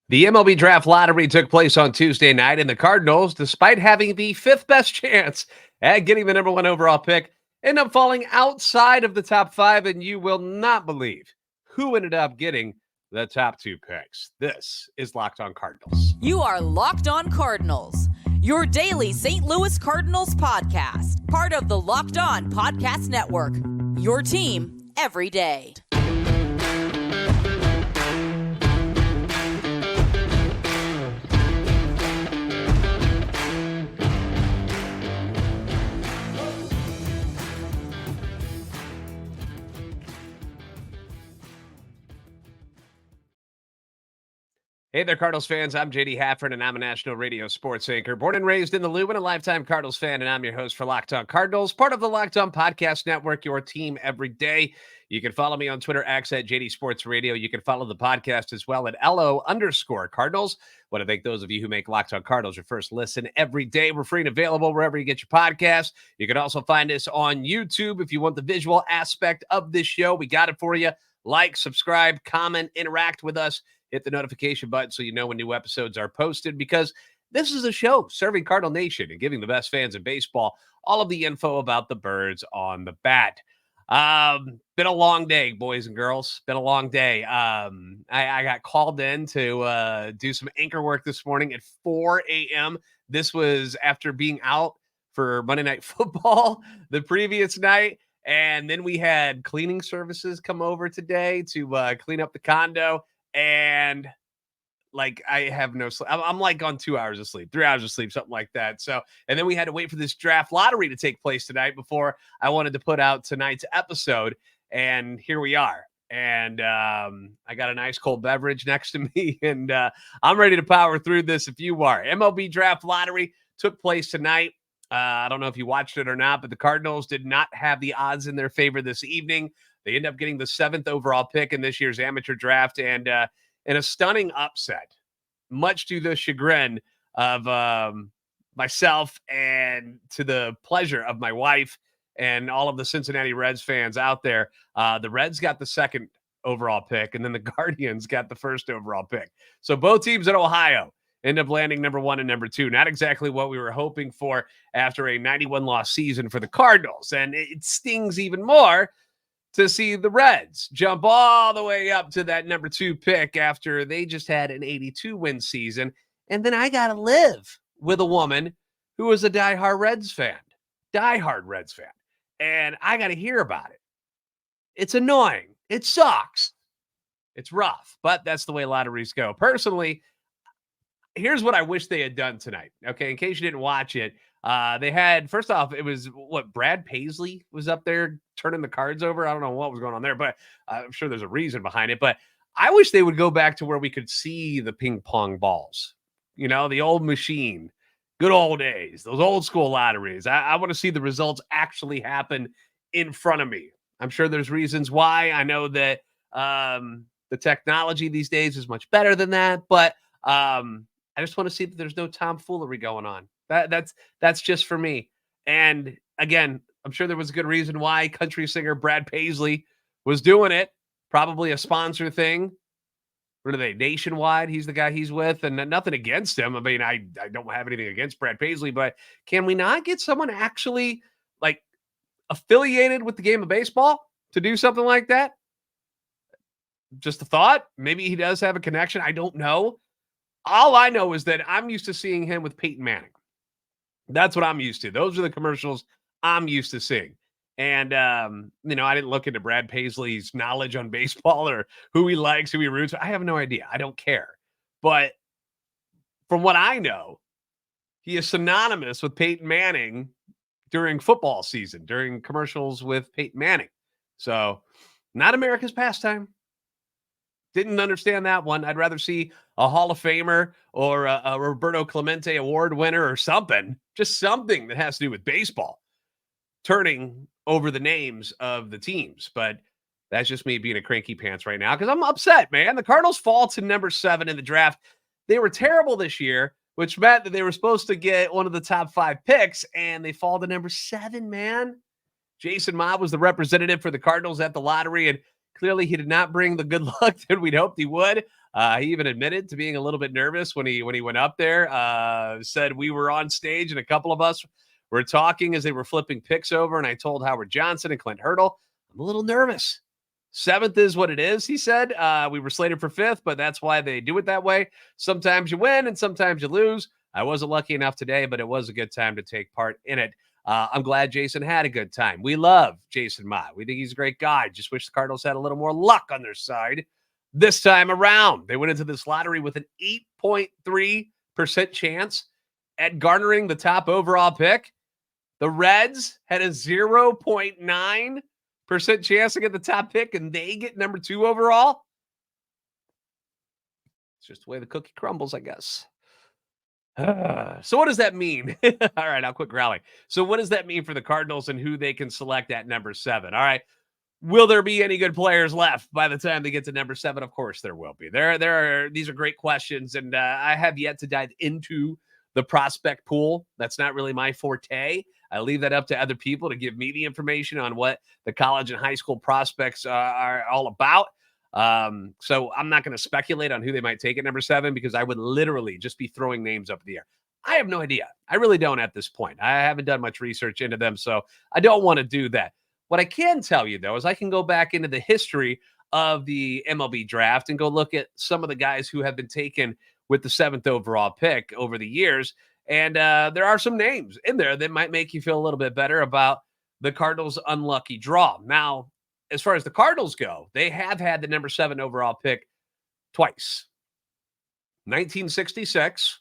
The MLB Draft Lottery took place on Tuesday night, and the Cardinals, despite having the fifth best chance at getting the number one overall pick, end up falling outside of the top five, and you will not believe who ended up getting the top two picks. This is Locked On Cardinals. You are Locked On Cardinals, your daily St. Louis Cardinals podcast, part of the Locked On Podcast Network, your team every day. Hey there, Cardinals fans. I'm JD Hafford, and I'm a national radio sports anchor. Born and raised in the Lou and a lifetime Cardinals fan, and I'm your host for Locked On Cardinals, part of the Locked On Podcast Network, your team every day. You can follow me on Twitter, X at JD Sports Radio. You can follow the podcast as well at LO_Cardinals. Want to thank those of you who make Locked On Cardinals your first listen every day. We're free and available wherever you get your podcasts. You can also find us on YouTube if you want the visual aspect of this show. We got it for you. Like, subscribe, comment, interact with us. Hit the notification button so you know when new episodes are posted, because this is a show serving Cardinal Nation and giving the best fans in baseball all of the info about the birds on the bat. Been a long day, boys and girls. Been a long day. I got called in to do some anchor work this morning at 4 a.m. This was after being out for Monday Night Football the previous night. And then we had cleaning services come over today to clean up the condo. And like, I have no sleep. I'm like on 2 hours of sleep, 3 hours of sleep, something like that. So, and then we had to wait for this draft lottery to take place tonight before I wanted to put out tonight's episode. And here we are. And I got a nice cold beverage next to me, and I'm ready to power through this if you are. MLB Draft Lottery took place tonight. I don't know if you watched it or not, but the Cardinals did not have the odds in their favor this evening. They end up getting the 7th overall pick in this year's amateur draft, and in a stunning upset, much to the chagrin of myself and to the pleasure of my wife and all of the Cincinnati Reds fans out there. The Reds got the 2nd overall pick, and then the Guardians got the 1st overall pick. So both teams in Ohio end up landing number 1 and number 2. Not exactly what we were hoping for after a 91-loss season for the Cardinals. And it stings even more to see the Reds jump all the way up to that number 2 pick after they just had an 82-win season. And then I got to live with a woman who is a diehard Reds fan. And I got to hear about it. It's annoying. It sucks. It's rough, but that's the way lotteries go. Personally, here's what I wish they had done tonight. Okay, in case you didn't watch it, they had, first off, it was Brad Paisley was up there turning the cards over. I don't know what was going on there, but I'm sure there's a reason behind it. But I wish they would go back to where we could see the ping pong balls, you know, the old machine, good old days, those old school lotteries. I want to see the results actually happen in front of me. I'm sure there's reasons why. I know that the technology these days is much better than that, but I just want to see that there's no tomfoolery going on. That's just for me. And again, I'm sure there was a good reason why country singer Brad Paisley was doing it. Probably a sponsor thing. What are they? Nationwide. He's the guy he's with, and nothing against him. I mean, I don't have anything against Brad Paisley, but can we not get someone actually like affiliated with the game of baseball to do something like that? Just a thought. Maybe he does have a connection. I don't know. All I know is that I'm used to seeing him with Peyton Manning. That's what I'm used to. Those are the commercials I'm used to seeing. And, you know, I didn't look into Brad Paisley's knowledge on baseball or who he likes, who he roots for. I have no idea. I don't care. But from what I know, he is synonymous with Peyton Manning during football season, during commercials with Peyton Manning. So not America's pastime. Didn't understand that one. I'd rather see a Hall of Famer or a Roberto Clemente Award winner or something, just something that has to do with baseball, turning over the names of the teams. But that's just me being a cranky pants right now because I'm upset, man. The Cardinals fall to number 7 in the draft. They were terrible this year, which meant that they were supposed to get one of the top 5 picks, and they fall to number 7, man. Jason Mobb was the representative for the Cardinals at the lottery, and clearly he did not bring the good luck that we'd hoped he would. He even admitted to being a little bit nervous when he went up there. Said we were on stage and a couple of us were talking as they were flipping picks over, and I told Howard Johnson and Clint Hurdle, I'm a little nervous. 7th is what it is, he said. We were slated for 5th, but that's why they do it that way. Sometimes you win and sometimes you lose. I wasn't lucky enough today, but it was a good time to take part in it. I'm glad Jason had a good time. We love Jason Mott. We think he's a great guy. Just wish the Cardinals had a little more luck on their side this time around. They went into this lottery with an 8.3% chance at garnering the top overall pick. The Reds had a 0.9% chance to get the top pick, and they get number 2 overall. It's just the way the cookie crumbles, I guess. So what does that mean? All right, I'll quit growling. So what does that mean for the Cardinals and who they can select at number 7? All right. Will there be any good players left by the time they get to number 7? Of course there will be. These are great questions, and I have yet to dive into the prospect pool. That's not really my forte. I leave that up to other people to give me the information on what the college and high school prospects are all about. So I'm not going to speculate on who they might take at number 7 because I would literally just be throwing names up in the air. I have no idea. I really don't at this point. I haven't done much research into them, so I don't want to do that. What I can tell you, though, is I can go back into the history of the MLB draft and go look at some of the guys who have been taken with the 7th overall pick over the years. And there are some names in there that might make you feel a little bit better about the Cardinals' unlucky draw. Now, as far as the Cardinals go, they have had the number 7 overall pick twice. 1966,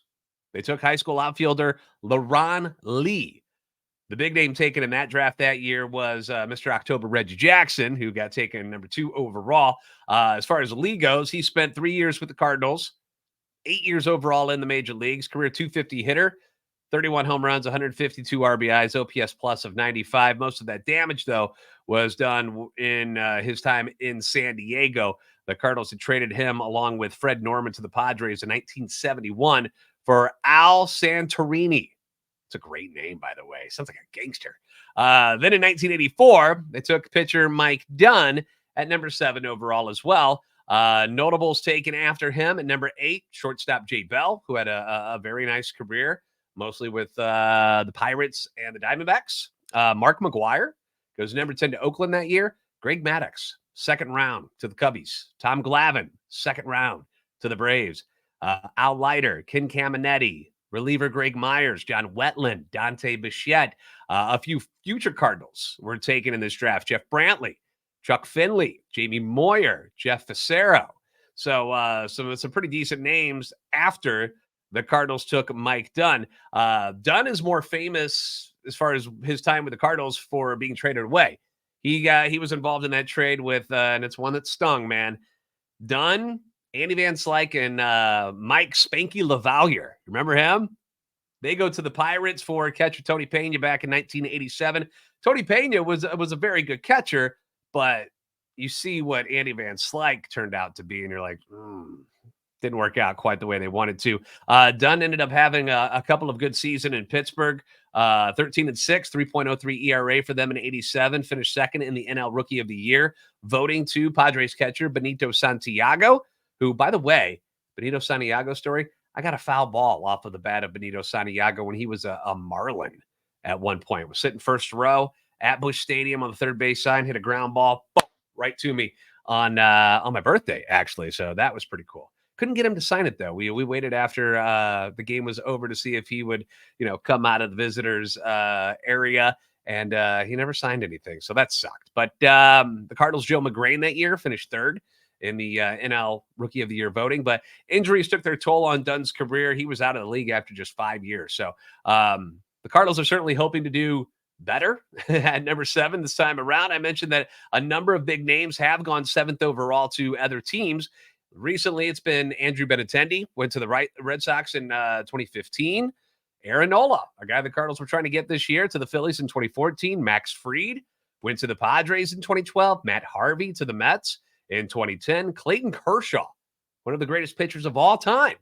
they took high school outfielder LaRon Lee. The big name taken in that draft that year was Mr. October Reggie Jackson, who got taken number 2 overall. As far as Lee goes, he spent 3 years with the Cardinals, 8 years overall in the major leagues, career .250 hitter, 31 home runs, 152 RBIs, OPS plus of 95. Most of that damage, though, was done in his time in San Diego. The Cardinals had traded him along with Fred Norman to the Padres in 1971 for Al Santorini. It's a great name, by the way. Sounds like a gangster. Then in 1984, they took pitcher Mike Dunn at number 7 overall as well. Notables taken after him at number 8, shortstop Jay Bell, who had a very nice career, mostly with the Pirates and the Diamondbacks. Mark McGuire goes number 10 to Oakland that year. Greg Maddux, 2nd round to the Cubbies. Tom Glavine, 2nd round to the Braves. Al Leiter, Ken Caminetti, reliever Greg Myers, John Wetland, Dante Bichette. A few future Cardinals were taken in this draft. Jeff Brantley, Chuck Finley, Jamie Moyer, Jeff Facero. So some pretty decent names after the Cardinals took Mike Dunn. Dunn is more famous as far as his time with the Cardinals for being traded away. He was involved in that trade with, and it's one that stung, man. Dunn, Andy Van Slyke, and Mike Spanky LaValliere. Remember him? They go to the Pirates for catcher Tony Pena back in 1987. Tony Pena was a very good catcher, but you see what Andy Van Slyke turned out to be, and you're like, didn't work out quite the way they wanted to. Dunn ended up having a couple of good seasons in Pittsburgh. 13-6, 3.03 ERA for them in 87. Finished 2nd in the NL Rookie of the Year, voting to Padres catcher Benito Santiago, who, by the way, Benito Santiago story, I got a foul ball off of the bat of Benito Santiago when he was a Marlin at one point. Was sitting first row at Busch Stadium on the third base side, hit a ground ball right to me on my birthday, actually. So that was pretty cool. Couldn't get him to sign it, though. We waited after the game was over to see if he would, come out of the visitors area, and he never signed anything. So that sucked. But the Cardinals' Joe McGrain that year finished 3rd in the NL Rookie of the Year voting. But injuries took their toll on Dunn's career. He was out of the league after just 5 years. So the Cardinals are certainly hoping to do better at number 7 this time around. I mentioned that a number of big names have gone 7th overall to other teams. Recently, it's been Andrew Benintendi, went to the Red Sox in 2015. Aaron Nola, a guy the Cardinals were trying to get this year, to the Phillies in 2014. Max Fried went to the Padres in 2012. Matt Harvey to the Mets in 2010. Clayton Kershaw, one of the greatest pitchers of all time,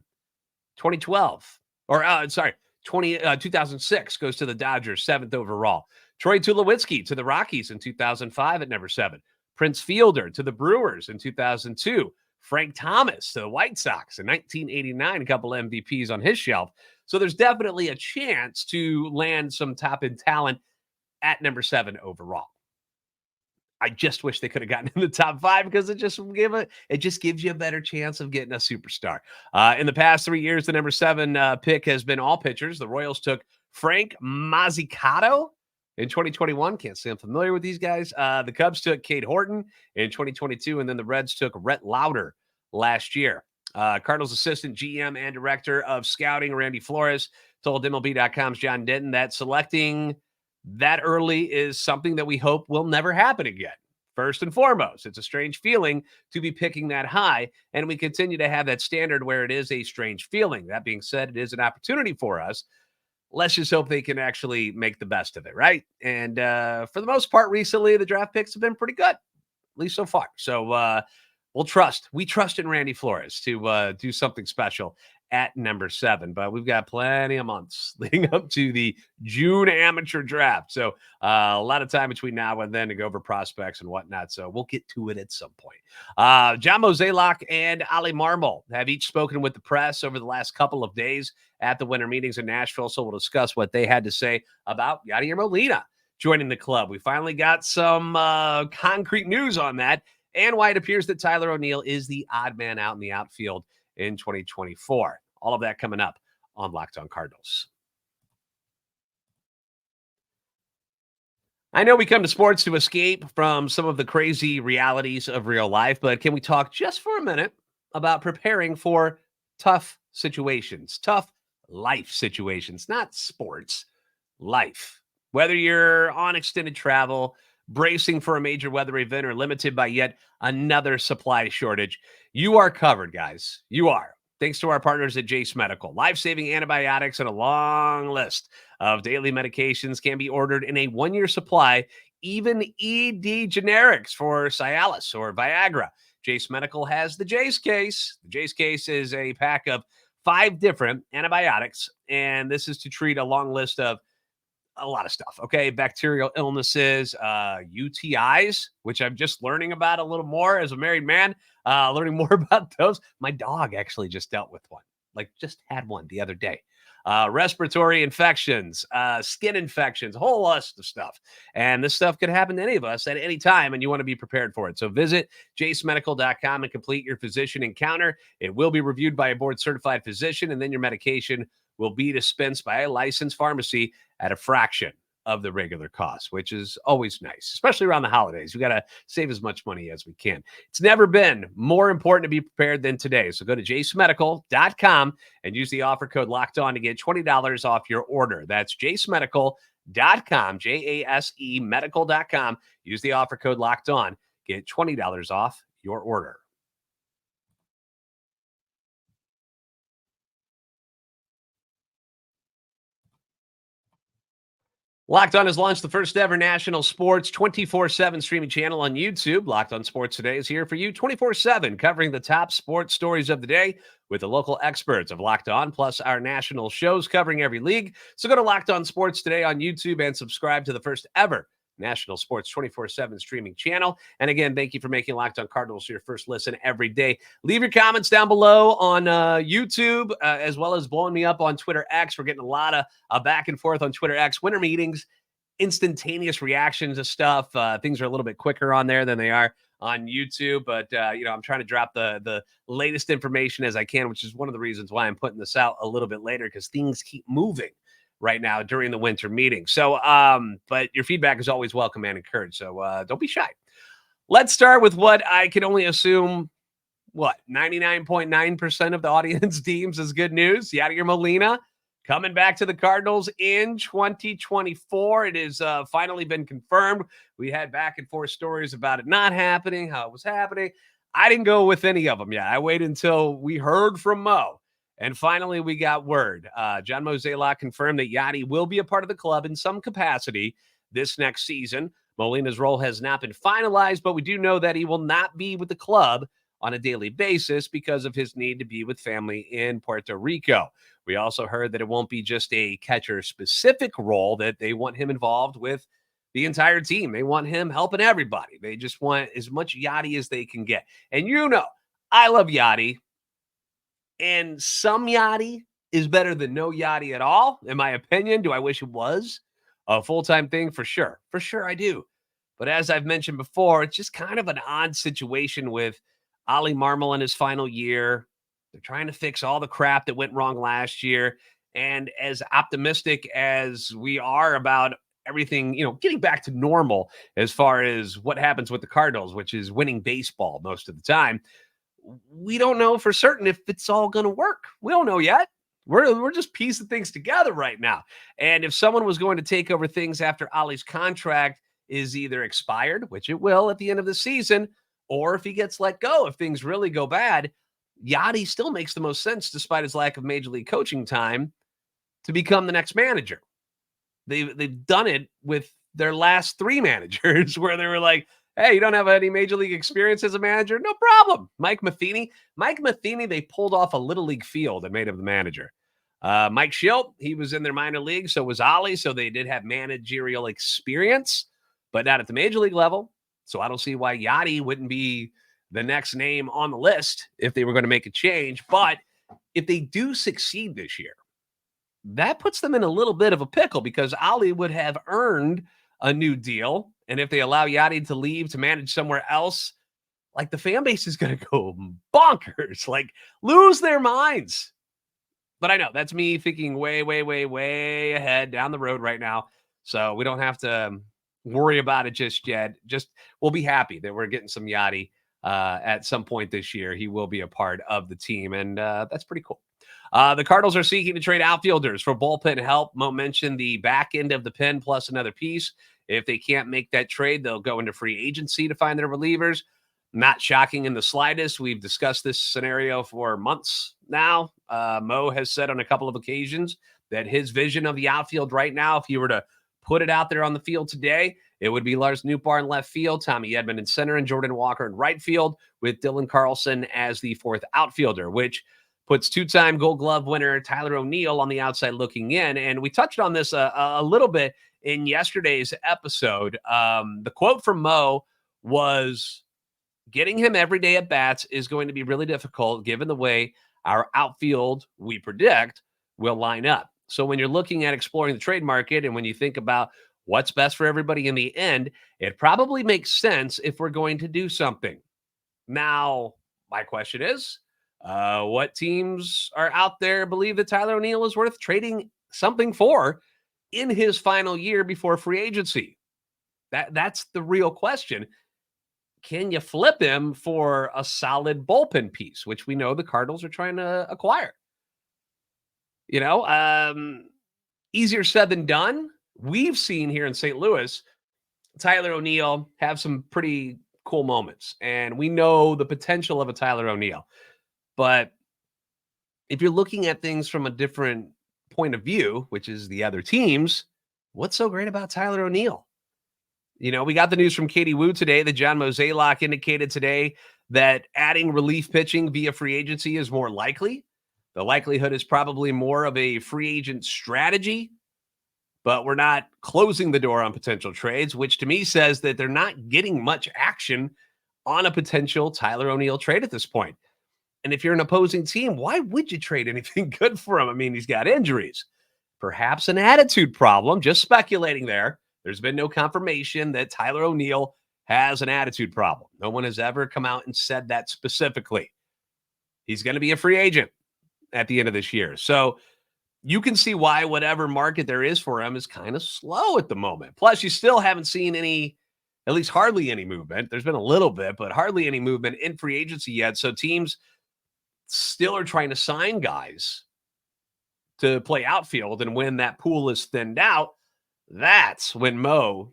2006 goes to the Dodgers, 7th overall. Troy Tulowitzki to the Rockies in 2005 at number 7. Prince Fielder to the Brewers in 2002. Frank Thomas to the White Sox in 1989, a couple MVPs on his shelf. So there's definitely a chance to land some top-end talent at number 7 overall. I just wish they could have gotten in the top 5 because it just gives you a better chance of getting a superstar. In the past 3 years, the number 7 pick has been all pitchers. The Royals took Frank Mazzicato in 2021. Can't say I'm familiar with these guys. The Cubs took Cade Horton in 2022, and then the Reds took Rhett Lauder last year. Cardinals assistant GM and director of scouting, Randy Flores, told MLB.com's John Denton that selecting that early is something that we hope will never happen again. First and foremost, it's a strange feeling to be picking that high, and we continue to have that standard where it is a strange feeling. That being said, it is an opportunity for us. Let's just hope they can actually make the best of it, right? And for the most part, recently, the draft picks have been pretty good, at least so far. So we trust in Randy Flores to do something special at number 7, but we've got plenty of months leading up to the June amateur draft. So a lot of time between now and then to go over prospects and whatnot. So we'll get to it at some point. John Mozeliak and Ali Marmol have each spoken with the press over the last couple of days at the winter meetings in Nashville. So we'll discuss what they had to say about Yadier Molina joining the club. We finally got some concrete news on that, and why it appears that Tyler O'Neill is the odd man out in the outfield in 2024. All of that coming up on Locked On Cardinals. I know we come to sports to escape from some of the crazy realities of real life, but can we talk just for a minute about preparing for tough situations, tough life situations, not sports, life. Whether you're on extended travel, bracing for a major weather event, or limited by yet another supply shortage, you are covered, guys. You are. Thanks to our partners at Jase Medical. Life-saving antibiotics and a long list of daily medications can be ordered in a 1-year supply, even ED generics for Cialis or Viagra. Jase Medical has the Jase case. The Jase case is a pack of 5 different antibiotics, and this is to treat a long list of a lot of stuff, okay? Bacterial illnesses, UTIs, which I'm just learning about a little more as a married man, learning more about those. My dog actually just dealt with one, just had one the other day. Respiratory infections, skin infections, a whole list of stuff. And this stuff could happen to any of us at any time, and you want to be prepared for it. So visit jasemedical.com and complete your physician encounter. It will be reviewed by a board-certified physician, and then your medication will be dispensed by a licensed pharmacy at a fraction of the regular cost, which is always nice, especially around the holidays. We got to save as much money as we can. It's never been more important to be prepared than today. So go to jasemedical.com and use the offer code LOCKEDON to get $20 off your order. That's jasemedical.com, Jase medical.com. Use the offer code LOCKEDON. Get $20 off your order. Locked On has launched the first ever national sports 24/7 streaming channel on YouTube. Locked On Sports Today is here for you 24/7, covering the top sports stories of the day with the local experts of Locked On, plus our national shows covering every league. So go to Locked On Sports Today on YouTube and subscribe to the first ever national sports 24/7 streaming channel. And again, thank you for making Locked On Cardinals your first listen every day. Leave your comments down below on YouTube, as well as blowing me up on Twitter X. We're getting a lot of back and forth on Twitter X. Winter meetings, instantaneous reactions to stuff. Things are a little bit quicker on there than they are on YouTube, but I'm trying to drop the latest information as I can, which is one of the reasons why I'm putting this out a little bit later, because things keep moving right now during the winter meeting. So, but your feedback is always welcome and encouraged. So don't be shy. Let's start with what I can only assume, 99.9% of the audience deems as good news. Yadier Molina coming back to the Cardinals in 2024. It has finally been confirmed. We had back and forth stories about it not happening, how it was happening. I didn't go with any of them yet. I waited until we heard from Mo. And finally, we got word. John Mozeliak confirmed that Yadi will be a part of the club in some capacity this next season. Molina's role has not been finalized, but we do know that he will not be with the club on a daily basis because of his need to be with family in Puerto Rico. We also heard that it won't be just a catcher-specific role, that they want him involved with the entire team. They want him helping everybody. They just want as much Yadi as they can get. And I love Yadi, and some Yadi is better than no Yadi at all, in my opinion. Do I wish it was a full-time thing? For sure. For sure, I do. But as I've mentioned before, it's just kind of an odd situation with Ollie Marmol in his final year. They're trying to fix all the crap that went wrong last year. And as optimistic as we are about everything, getting back to normal as far as what happens with the Cardinals, which is winning baseball most of the time, we don't know for certain if it's all going to work. We don't know yet. We're just piecing things together right now. And if someone was going to take over things after Ollie's contract is either expired, which it will at the end of the season, or if he gets let go, if things really go bad, Yadi still makes the most sense despite his lack of major league coaching time to become the next manager. They've done it with their last three managers where they were like, hey, you don't have any major league experience as a manager? No problem. Mike Matheny, they pulled off a little league field and made him the manager. Mike Schilt, he was in their minor league, so was Ollie, so they did have managerial experience, but not at the major league level. So I don't see why Yadi wouldn't be the next name on the list if they were going to make a change. But if they do succeed this year, that puts them in a little bit of a pickle because Ollie would have earned a new deal. And if they allow Yadi to leave to manage somewhere else, like the fan base is going to go bonkers, like lose their minds. But I know that's me thinking way, way, way, way ahead down the road right now. So we don't have to worry about it just yet. We'll be happy that we're getting some Yadi at some point this year. He will be a part of the team, and that's pretty cool. The Cardinals are seeking to trade outfielders for bullpen help. Mo mentioned the back end of the pen plus another piece. If they can't make that trade, they'll go into free agency to find their relievers. Not shocking in the slightest. We've discussed this scenario for months now. Mo has said on a couple of occasions that his vision of the outfield right now, if you were to put it out there on the field today, it would be Lars Nootbaar in left field, Tommy Edman in center, and Jordan Walker in right field, with Dylan Carlson as the fourth outfielder, which puts two-time Gold Glove winner Tyler O'Neill on the outside looking in. And we touched on this a little bit in yesterday's episode. The quote from Mo was, getting him every day at bats is going to be really difficult given the way our outfield, we predict, will line up. So when you're looking at exploring the trade market and when you think about what's best for everybody in the end, it probably makes sense if we're going to do something. Now, my question is, what teams are out there believe that Tyler O'Neill is worth trading something for in his final year before free agency? That's the real question. Can you flip him for a solid bullpen piece, which we know the Cardinals are trying to acquire? Easier said than done. We've seen here in St. Louis, Tyler O'Neill have some pretty cool moments, and we know the potential of a Tyler O'Neill. But if you're looking at things from a different point of view, which is the other teams, what's so great about Tyler O'Neill? We got the news from Katie Wu today that John Mozeliak indicated today that adding relief pitching via free agency is more likely. The likelihood is probably more of a free agent strategy, but we're not closing the door on potential trades, which to me says that they're not getting much action on a potential Tyler O'Neill trade at this point. And if you're an opposing team, why would you trade anything good for him? I mean, he's got injuries, perhaps an attitude problem, just speculating there. There's been no confirmation that Tyler O'Neill has an attitude problem. No one has ever come out and said that specifically. He's going to be a free agent at the end of this year. So you can see why whatever market there is for him is kind of slow at the moment. Plus, you still haven't seen any, at least hardly any movement. There's been a little bit, but hardly any movement in free agency yet. So teams still are trying to sign guys to play outfield. And when that pool is thinned out, that's when Mo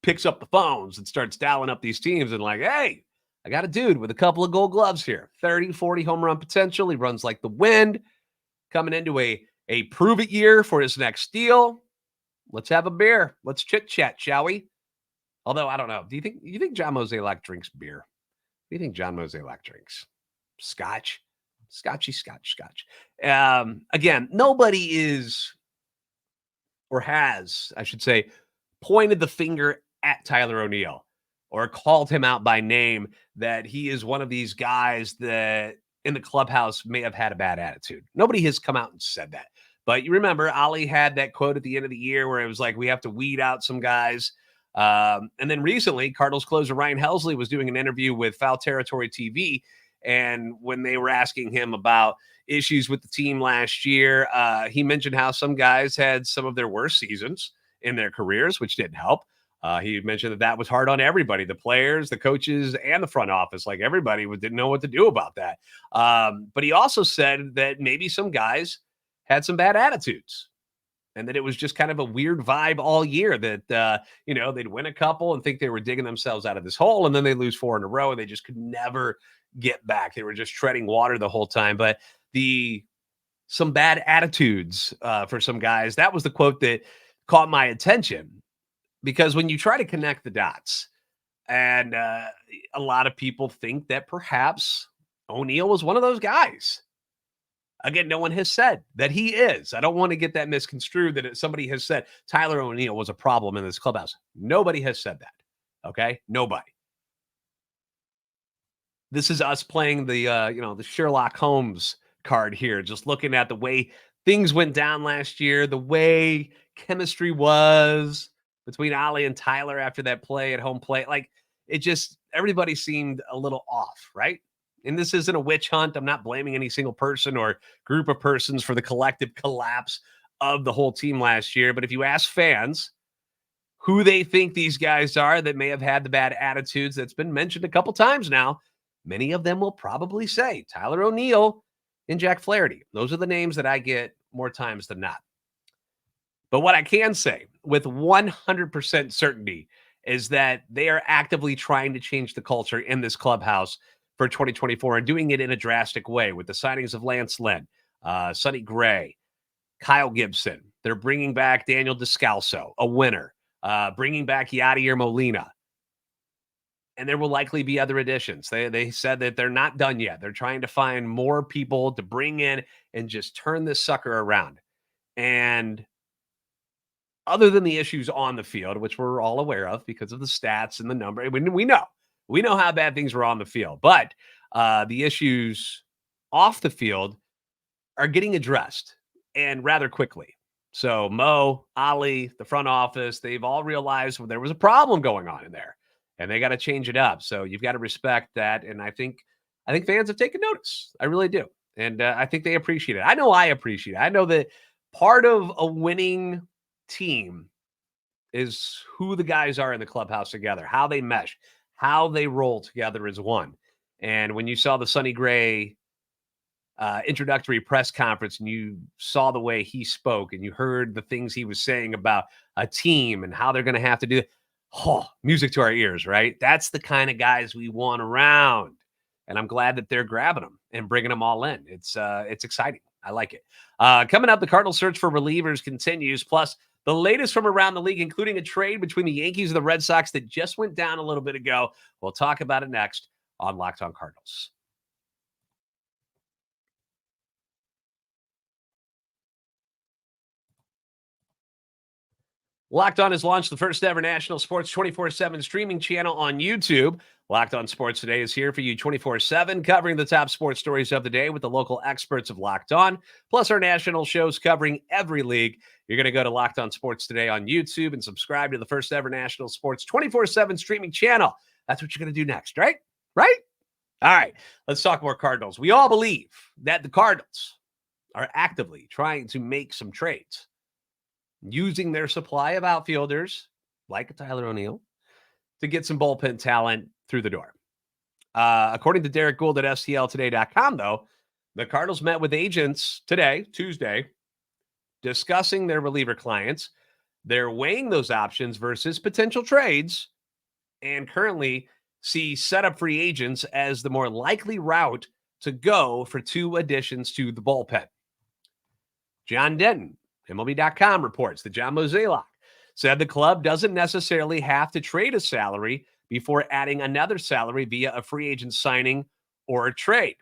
picks up the phones and starts dialing up these teams and like, hey, I got a dude with a couple of Gold Gloves here, 30, 40 home run potential. He runs like the wind, coming into a prove-it year for his next deal. Let's have a beer. Let's chit-chat, shall we? Although, I don't know. Do you think John Mozeliak drinks beer? What do you think John Mozeliak drinks? Scotch? Scotch. Again, nobody is, or has, I should say, pointed the finger at Tyler O'Neill or called him out by name, that he is one of these guys that in the clubhouse may have had a bad attitude. Nobody has come out and said that. But you remember, Ollie had that quote at the end of the year where it was like, we have to weed out some guys. And then recently, Cardinals closer Ryan Helsley was doing an interview with Foul Territory TV. And when they were asking him about issues with the team last year, he mentioned how some guys had some of their worst seasons in their careers, which didn't help. He mentioned that was hard on everybody, the players, the coaches, and the front office. Like everybody didn't know what to do about that. But he also said that maybe some guys had some bad attitudes and that it was just kind of a weird vibe all year that, they'd win a couple and think they were digging themselves out of this hole. And then they lose 4 in a row and they just could never get back. They were just treading water the whole time. But some bad attitudes for some guys, that was the quote that caught my attention. Because when you try to connect the dots, and a lot of people think that perhaps ONeill was one of those guys. Again, no one has said that he is. I don't want to get that misconstrued that somebody has said Tyler ONeill was a problem in this clubhouse. Nobody has said that. Okay? Nobody. This is us playing the Sherlock Holmes card here, just looking at the way things went down last year, the way chemistry was between Ollie and Tyler after that play at home plate. Like, it just, everybody seemed a little off, right? And this isn't a witch hunt. I'm not blaming any single person or group of persons for the collective collapse of the whole team last year. But if you ask fans who they think these guys are that may have had the bad attitudes that's been mentioned a couple times now, many of them will probably say Tyler ONeill and Jack Flaherty. Those are the names that I get more times than not. But what I can say with 100% certainty is that they are actively trying to change the culture in this clubhouse for 2024 and doing it in a drastic way with the signings of Lance Lynn, Sonny Gray, Kyle Gibson. They're bringing back Daniel Descalso, a winner, bringing back Yadier Molina. And there will likely be other additions. They said that they're not done yet. They're trying to find more people to bring in and just turn this sucker around. And other than the issues on the field, which we're all aware of because of the stats and the number, we know how bad things were on the field, but the issues off the field are getting addressed and rather quickly. So Mo, Ollie, the front office, they've all realized there was a problem going on in there and they got to change it up. So you've got to respect that. And I think fans have taken notice. I really do. And I think they appreciate it. I know I appreciate it. I know that part of a winning team is who the guys are in the clubhouse together, how they mesh, how they roll together as one. And when you saw the Sonny Gray introductory press conference and you saw the way he spoke and you heard the things he was saying about a team and how they're going to have to do it, music to our ears, right? That's the kind of guys we want around. And I'm glad that they're grabbing them and bringing them all in. It's exciting. I like it. Coming up, the Cardinals search for relievers continues. Plus, the latest from around the league, including a trade between the Yankees and the Red Sox that just went down a little bit ago. We'll talk about it next on Locked On Cardinals. Locked On has launched the first ever national sports 24/7 streaming channel on YouTube. Locked On Sports Today is here for you 24/7, covering the top sports stories of the day with the local experts of Locked On, plus our national shows covering every league. You're going to go to Locked On Sports Today on YouTube and subscribe to the first ever national sports 24/7 streaming channel. That's what you're going to do next, right? Right? All right, let's talk more Cardinals. We all believe that the Cardinals are actively trying to make some trades, using their supply of outfielders, like Tyler ONeill, to get some bullpen talent through the door. According to Derek Gould at STLtoday.com, though, the Cardinals met with agents today, Tuesday, discussing their reliever clients. They're weighing those options versus potential trades and currently see setup free agents as the more likely route to go for 2 additions to the bullpen. John Denton, MLB.com, reports that John Mozeliak said the club doesn't necessarily have to trade a salary before adding another salary via a free agent signing or a trade.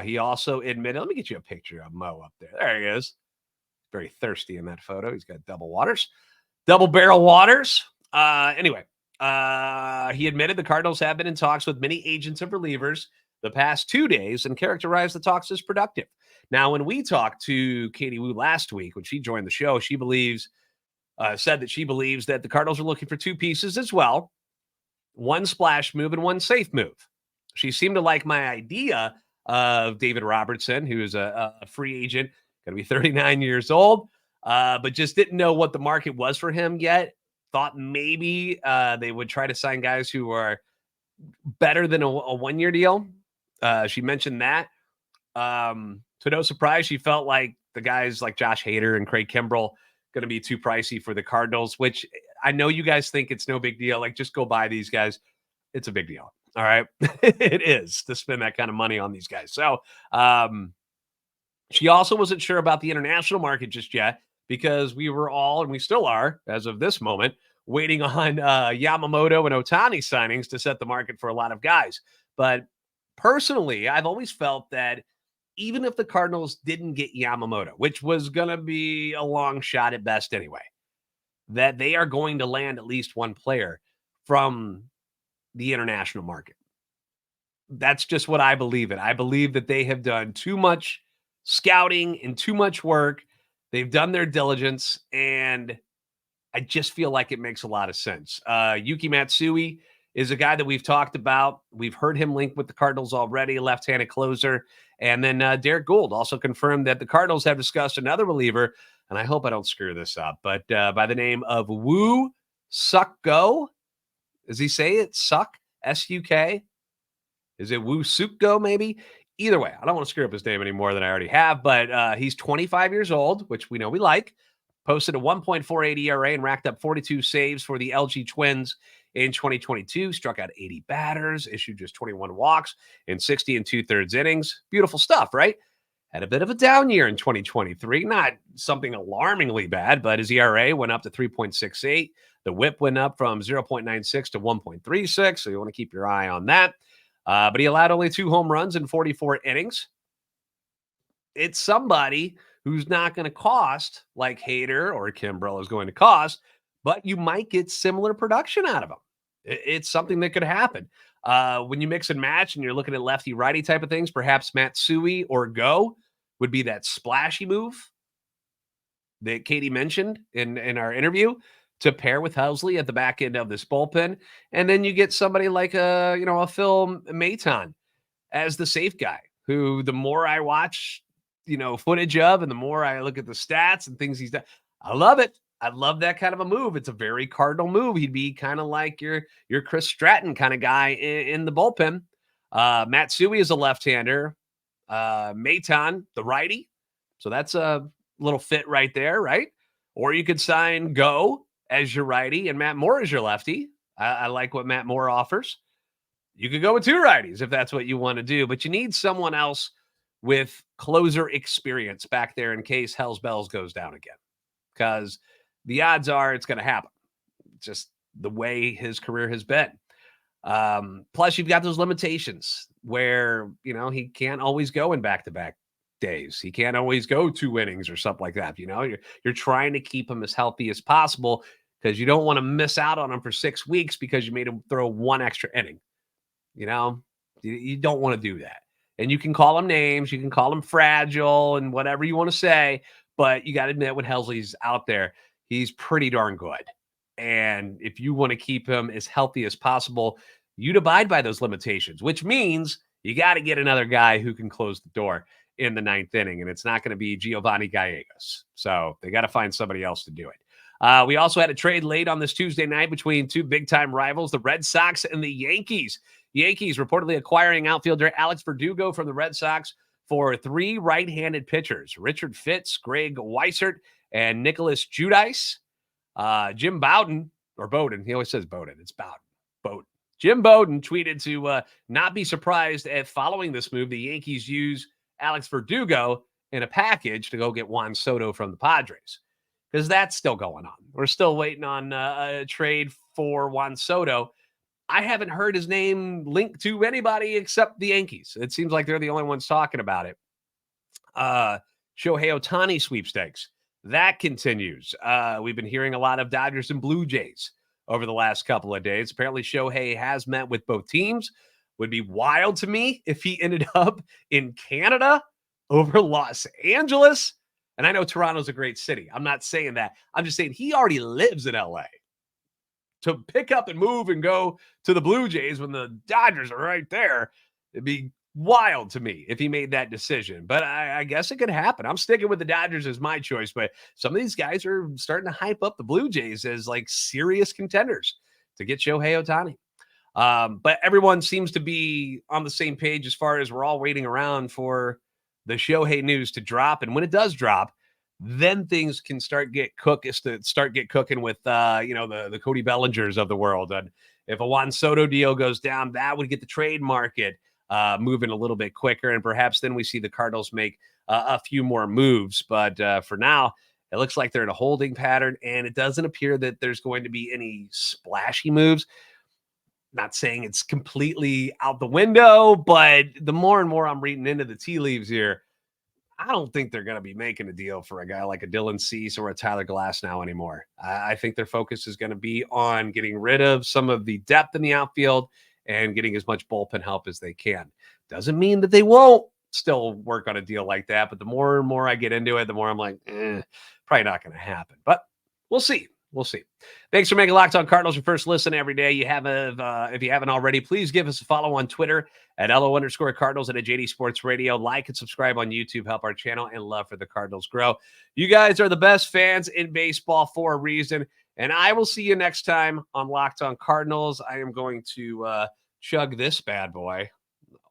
He also admitted, let me get you a picture of Mo up there. There he is. Very thirsty in that photo. He's got double barrel waters. Anyway, He admitted the Cardinals have been in talks with many agents of relievers the past 2 days and characterized the talks as productive. Now, when we talked to Katie Woo last week, when she joined the show, she said that she believes that the Cardinals are looking for two pieces as well, one splash move and one safe move. She seemed to like my idea of David Robertson, who is a free agent, going to be 39 years old, but just didn't know what the market was for him yet. Thought maybe they would try to sign guys who are better than a one-year deal. She mentioned that. To no surprise, she felt like the guys like Josh Hader and Craig Kimbrell going to be too pricey for the Cardinals, which I know you guys think it's no big deal. Like, just go buy these guys. It's a big deal. All right. It is to spend that kind of money on these guys. So she also wasn't sure about the international market just yet because we were all, and we still are, as of this moment, waiting on Yamamoto and Ohtani signings to set the market for a lot of guys. But personally, I've always felt that even if the Cardinals didn't get Yamamoto, which was going to be a long shot at best anyway, that they are going to land at least one player from the international market. That's just what I believe in. I believe that they have done too much scouting and too much work. They've done their diligence, and I just feel like it makes a lot of sense. Yuki Matsui is a guy that we've talked about. We've heard him linked with the Cardinals already, a left-handed closer. And then Derek Gould also confirmed that the Cardinals have discussed another reliever, and I hope I don't screw this up, but by the name of Woo Suk Go. Does he say it? Suck? S-U-K? Is it Woo Suk Go maybe? Either way, I don't want to screw up his name any more than I already have, but he's 25 years old, which we know we like. Posted a 1.48 ERA and racked up 42 saves for the LG Twins in 2022. Struck out 80 batters, issued just 21 walks in 60 and 2/3 innings. Beautiful stuff, right? Had a bit of a down year in 2023. Not something alarmingly bad, but his ERA went up to 3.68. The whip went up from 0.96 to 1.36, so you want to keep your eye on that. But he allowed only 2 home runs in 44 innings. It's somebody who's not going to cost like Hader or Kimbrell is going to cost, but you might get similar production out of him. It's something that could happen. When you mix and match and you're looking at lefty-righty type of things, perhaps Matsui or Go would be that splashy move that Katie mentioned in our interview to pair with Helsley at the back end of this bullpen. And then you get somebody like a Phil Maton as the safe guy, who the more I watch, footage of, and the more I look at the stats and things he's done, I love it. I love that kind of a move. It's a very Cardinal move. He'd be kind of like your Chris Stratton kind of guy in the bullpen. Matsui is a left-hander. Maton, the righty. So that's a little fit right there, right? Or you could sign Go as your righty and Matt Moore as your lefty. I like what Matt Moore offers. You could go with 2 righties if that's what you want to do, but you need someone else with closer experience back there in case Hell's Bells goes down again, because the odds are it's going to happen. Just the way his career has been. Plus, you've got those limitations where, he can't always go in back-to-back days. He can't always go 2 innings or something like that. You're trying to keep him as healthy as possible because you don't want to miss out on him for 6 weeks because you made him throw 1 extra inning. You don't want to do that. And you can call him names, you can call him fragile and whatever you want to say, but you got to admit when Helsley's out there, he's pretty darn good. And if you want to keep him as healthy as possible, you'd abide by those limitations, which means you got to get another guy who can close the door in the 9th inning, and it's not going to be Giovanni Gallegos. So they got to find somebody else to do it. We also had a trade late on this Tuesday night between 2 big-time rivals, the Red Sox and the Yankees. Yankees reportedly acquiring outfielder Alex Verdugo from the Red Sox for 3 right-handed pitchers, Richard Fitz, Greg Weissert, and Nicholas Judice. Jim Bowden, or Bowden, he always says Bowden, it's Bowden. Jim Bowden tweeted to not be surprised at following this move, the Yankees use Alex Verdugo in a package to go get Juan Soto from the Padres, because that's still going on. We're still waiting on a trade for Juan Soto. I haven't heard his name linked to anybody except the Yankees. It seems like they're the only ones talking about it. Shohei Ohtani sweepstakes. That continues. We've been hearing a lot of Dodgers and Blue Jays over the last couple of days. Apparently, Shohei has met with both teams. Would be wild to me if he ended up in Canada over Los Angeles. And I know Toronto's a great city. I'm not saying that. I'm just saying he already lives in LA. To pick up and move and go to the Blue Jays when the Dodgers are right there, it'd be wild to me if he made that decision. But I guess it could happen. I'm sticking with the Dodgers as my choice, but some of these guys are starting to hype up the Blue Jays as like serious contenders to get Shohei Ohtani. But everyone seems to be on the same page as far as we're all waiting around for the Shohei news to drop. And when it does drop, then things can start get cooking with the Cody Bellingers of the world. And if a Juan Soto deal goes down, that would get the trade market moving a little bit quicker, and perhaps then we see the Cardinals make a few more moves. But for now, it looks like they're in a holding pattern, and it doesn't appear that there's going to be any splashy moves. Not saying it's completely out the window, but the more and more I'm reading into the tea leaves here, I don't think they're going to be making a deal for a guy like a Dylan Cease or a Tyler Glass now anymore. I think their focus is going to be on getting rid of some of the depth in the outfield and getting as much bullpen help as they can. Doesn't mean that they won't still work on a deal like that, but the more and more I get into it, the more I'm like, probably not going to happen. But we'll see. We'll see. Thanks for making Locked On Cardinals your first listen every day. If you haven't already, please give us a follow on Twitter at @LO_Cardinals and at JD Sports Radio. Like and subscribe on YouTube. Help our channel and love for the Cardinals grow. You guys are the best fans in baseball for a reason. And I will see you next time on Locked On Cardinals. I am going to chug this bad boy,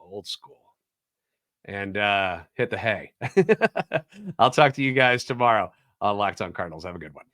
old school, and hit the hay. I'll talk to you guys tomorrow on Locked On Cardinals. Have a good one.